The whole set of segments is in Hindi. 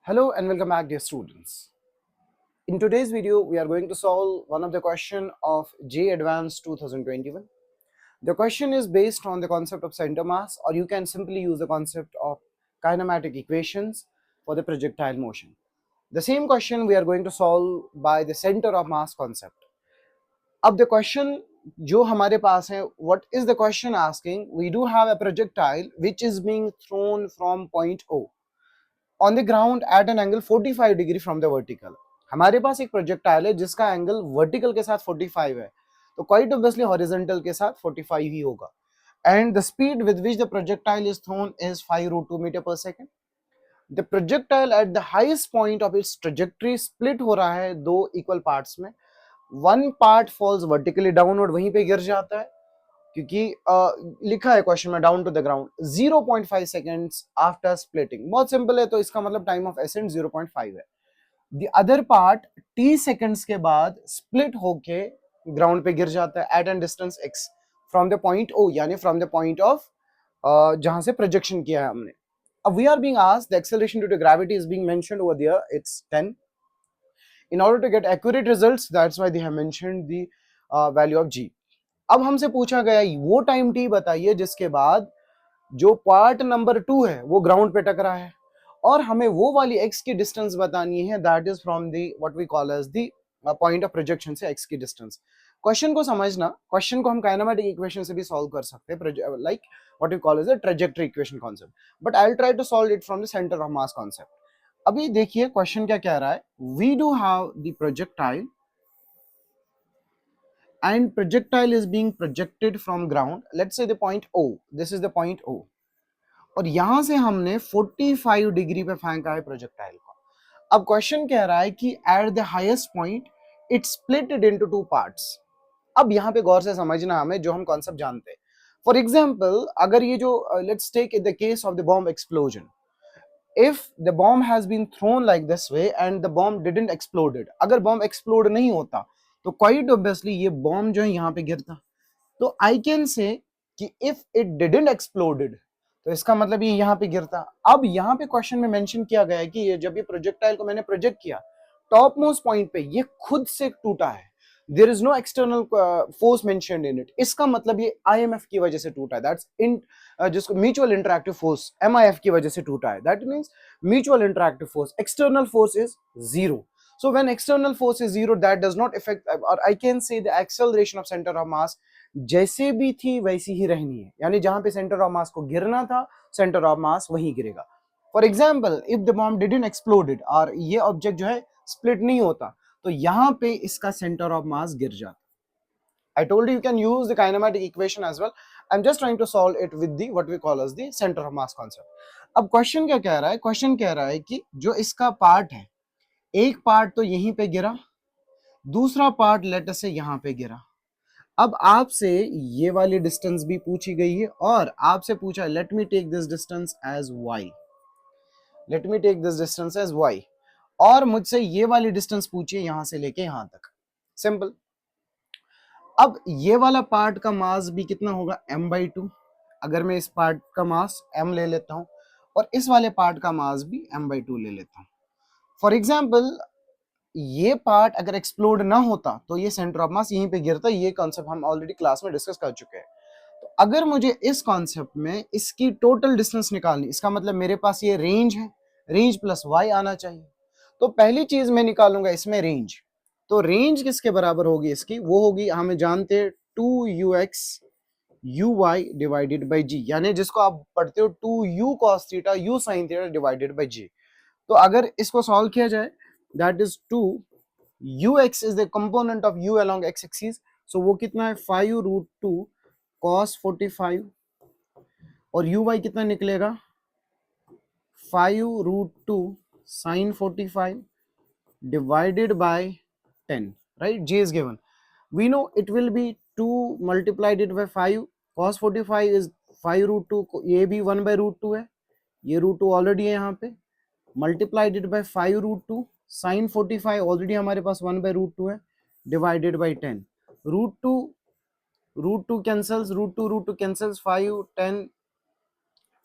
Hello and welcome back, dear students. In today's video, we are going to solve one of the question of J Advanced 2021. The question is based on the concept of center mass, or you can simply use the concept of kinematic equations for the projectile motion. The same question we are going to solve by the center of mass concept. अब the question जो हमारे पास है, what is the question asking? We do have a projectile which is being thrown from point O on the ground at an angle 45 degree from the vertical. हमारे पास एक प्रोजेक्टाइल है जिसका एंगल वर्टिकल के साथ 45 है, तो क्वाइट ऑब्वियसली हॉरिजॉन्टल के साथ 45 ही होगा. And the speed with which the projectile is thrown is 5√2 metre per second. The projectile at the highest point of its trajectory split हो रहा है दो इक्वल पार्ट्स में. One part falls vertically downward, वहीं पे गिर जाता है क्योंकि लिखा है क्वेश्चन में down to the ground 0.5 seconds after splitting. बहुत सिंपल है, तो इसका मतलब टाइम ऑफ एसेंट 0.5 है. The other part t seconds के बाद स्प्लिट होके ग्राउंड पे गिर जाता है at an distance x from the point O, यानी फ्रॉम द पॉइंट ऑफ जहां से प्रोजेक्शन किया है हमने. अब we are being asked the acceleration due to gravity is being mentioned over there, it's 10. In order to get accurate results, that's why they have mentioned the value of g. अब हमसे पूछा गया वो टाइम t बताइए जिसके बाद जो पार्ट नंबर 2 है वो ग्राउंड पे टकरा है, और हमें वो वाली x की डिस्टेंस बतानी है, that is from the what we call as the point of projection से x की डिस्टेंस. क्वेश्चन को समझना, क्वेश्चन को हम काइनेमेटिक इक्वेशन से भी सॉल्व कर सकते हैं, like what we call as the trajectory equation concept, but I will try to solve it from the centre of mass concept. अभी देखिए क्वेश्चन क्या कह रहा है. We do have the projectile and projectile is being projected from ground, let's say the point O, this is the point O, और यहां से हमने 45 डिग्री पे फेंका है प्रोजेक्टाइल को. अब क्वेश्चन कह रहा है कि eight the highest point it splitted into two parts. अब यहां पे गौर से समझना हमें जो हम कॉन्सेप्ट जानते हैं. फॉर एग्जांपल, अगर ये जो let's take the case of the bomb explosion. if the bomb has been thrown like this way and the bomb didn't exploded, अगर बॉम्ब एक्सप्लोड नहीं होता तो क्वाइट ऑब्वियसली ये बॉम्ब जो है यहाँ पे गिरता. तो आई कैन से कि इफ इट डिडंट एक्सप्लोडेड, तो इसका मतलब ये यहाँ पे गिरता. अब यहाँ पे क्वेश्चन में मेंशन किया गया है कि ये जब ये प्रोजेक्टाइल को मैंने प्रोजेक्ट किया टॉप मोस्ट पॉइंट पे, ये खुद से टूटा है. There is no external force mentioned in it. इसका मतलब ये IMF की वजह से टूटा है, दैट्स इन जिसको म्यूचुअल इंटरएक्टिव फोर्स MIF की वजह से टूटा है. That means mutual interactive force, external force is zero. So when external force is zero, that does not affect, or I can say the acceleration of center of mass जैसे भी थी वैसी ही रहनी है, यानी जहां पे सेंटर ऑफ मास को गिरना था सेंटर ऑफ मास वहीं गिरेगा. For example, if the bomb didn't exploded और ये ऑब्जेक्ट जो है स्प्लिट नहीं होता, तो यहां पे इसका सेंटर ऑफ मास गिर जाता. I told you can use the kinematic equation as well. I'm just trying to solve it with the what we call as the center of mass concept. अब क्वेश्चन क्या कह रहा है? क्वेश्चन कह रहा है कि जो इसका पार्ट है, एक पार्ट तो यहीं पे गिरा, दूसरा पार्ट लेट अस से यहां पे गिरा. अब आपसे ये वाली डिस्टेंस भी पूछी गई है और आपसे पूछा let me take this distance as y, let me take this distance as y, और मुझसे ये वाली डिस्टेंस पूछिए यहां से लेके यहां तक. सिंपल. अब ये वाला पार्ट का मास भी कितना होगा, m/2. अगर मैं इस पार्ट का मास m ले लेता हूं और इस वाले पार्ट का मास भी m/2 ले लेता हूं. फॉर एग्जाम्पल, ये पार्ट अगर एक्सप्लोड ना होता तो ये सेंटर ऑफ मास यहीं पे गिरता. ये कॉन्सेप्ट हम ऑलरेडी क्लास में डिस्कस कर चुके हैं. तो अगर मुझे इस कॉन्सेप्ट में इसकी टोटल डिस्टेंस निकालनी, इसका मतलब मेरे पास ये रेंज है, रेंज प्लस y आना चाहिए. तो पहली चीज मैं निकालूंगा इसमें रेंज. तो रेंज किसके बराबर होगी इसकी, वो होगी, हमें जानते हैं 2ux uy divided by g, यानी जिसको आप पढ़ते हो 2u cos theta u sin theta divided by g. तो अगर इसको सॉल्व किया जाए, that is 2ux is the component of u along x axis, so वो कितना है 5√2 cos 45, और uy कितना निकलेगा 5√2 sin 45 divided by 10, right? J is given. We know it will be 2 multiplied it by 5. Cos 45 is 5√2, ये भी 1/√2 है, ये √2 ऑलरेडी है यहाँ पे, multiplied it by 5√2. sin 45 already हमारे पास 1/√2 है, divided by 10. √2 cancels, √2 cancels, 5 10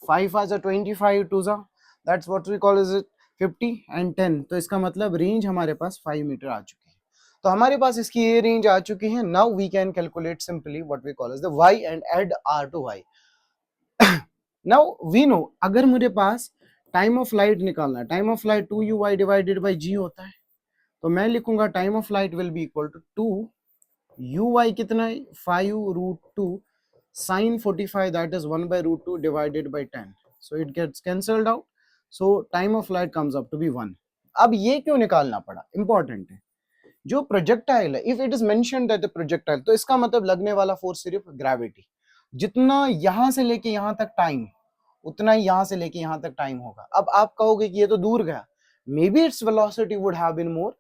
5 as a 25 2 that's what we call is it 50 and 10, तो इसका मतलब रेंज हमारे पास 5 मीटर आ चुकी है। तो हमारे पास इसकी ये रेंज आ चुकी है। Now we can calculate simply what we call as the y and add r to y। Now we know, अगर मेरे पास टाइम ऑफ लाइट निकालना है, time of flight 2uy divided by g होता है, तो मैं लिखूंगा time of flight will be equal to 2uy कितना है 5√2 sin 45, that is 1/√2 divided by 10, so it gets cancelled out, so time of flight comes up to be 1। अब ये क्यों निकालना पड़ा, इंपॉर्टेंट है। जो प्रोजेक्टाइल है, if it is mentioned that the projectile, तो इसका मतलब लगने वाला फोर्स सिर्फ ग्रेविटी, जितना यहां से लेके यहां तक टाइम, उतना ही यहां से लेके यहां तक टाइम होगा। अब आप कहोगे कि ये तो दूर गया, maybe its velocity would have been more.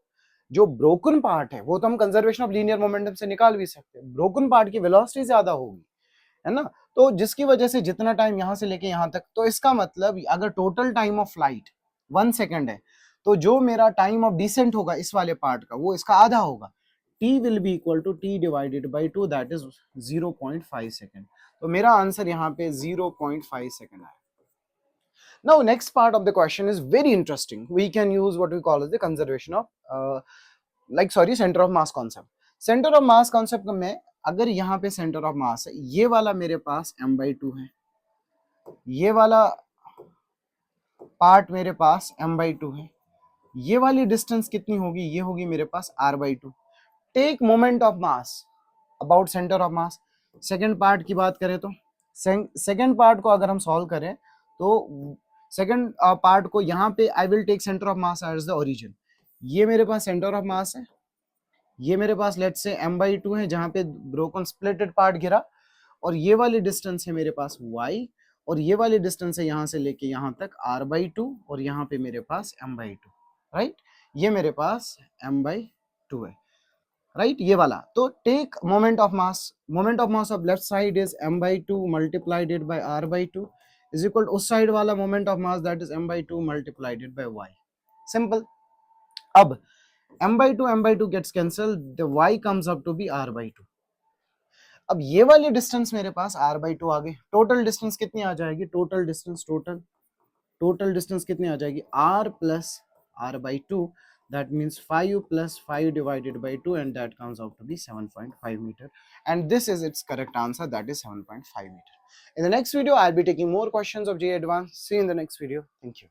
जो ब्रोकन पार्ट है वो तो हम कंजर्वेशन ऑफ लीनियर मोमेंटम से निकाल भी सकते हैं, ब्रोकन पार्ट की वेलोसिटी ज्यादा होगी, है ना, तो जिसकी वजह से जितना टाइम यहां से लेके यहां तक, तो इसका मतलब अगर total time of flight 1 second है, तो जो मेरा टाइम ऑफ डिसेंट होगा इस वाले पार्ट का, वो इसका आधा होगा। t will be equal to t divided by 2, that is 0.5 second. तो मेरा आंसर यहाँ पे 0.5 सेकेंड आया। Now next part of the question is very interesting. We can use what we call as the conservation of center of mass concept. Center of mass concept में अगर यहाँ पे center of mass है, ये वाला मेरे पास m/2 है, ये वाला पार्ट मेरे पास m/2 है, ये वाली डिस्टेंस कितनी होगी, ये होगी मेरे पास r/2। Take moment of mass about centre of mass. Second part की बात करें तो सेकेंड पार्ट को अगर हम सॉल्व करें तो सेकेंड पार्ट को यहाँ पे I will take centre of mass as the origin. ये मेरे पास सेंटर ऑफ मास है, ये मेरे पास लेट्स से m/2 है जहां पे ब्रोकन स्प्लिटेड पार्ट गिरा, और ये वाली डिस्टेंस है मेरे पास y, और ये वाली डिस्टेंस है यहां से लेके यहां तक r/2, और यहाँ पे मेरे पास m/2, राइट, ये मेरे पास m/2 है, राइट, ये वाला। तो take moment of mass of left side is m/2 multiplied by r/2 is equal उस साइड वाला moment of mass that is m/2 multiplied by y। Simple. अब m/2 gets cancelled, the y comes up to be r/2। अब ये वाली डिस्टेंस मेरे पास r/2 आ गई, टोटल डिस्टेंस कितनी आ जाएगी, टोटल डिस्टेंस कितनी आ जाएगी, r plus r/2, that means 5 plus 5 divided by 2, and that comes out to be 7.5 meter, and this is its correct answer, that is 7.5 meter। In the next video I'll be taking more questions of JEE Advanced. See you in the next video. Thank you.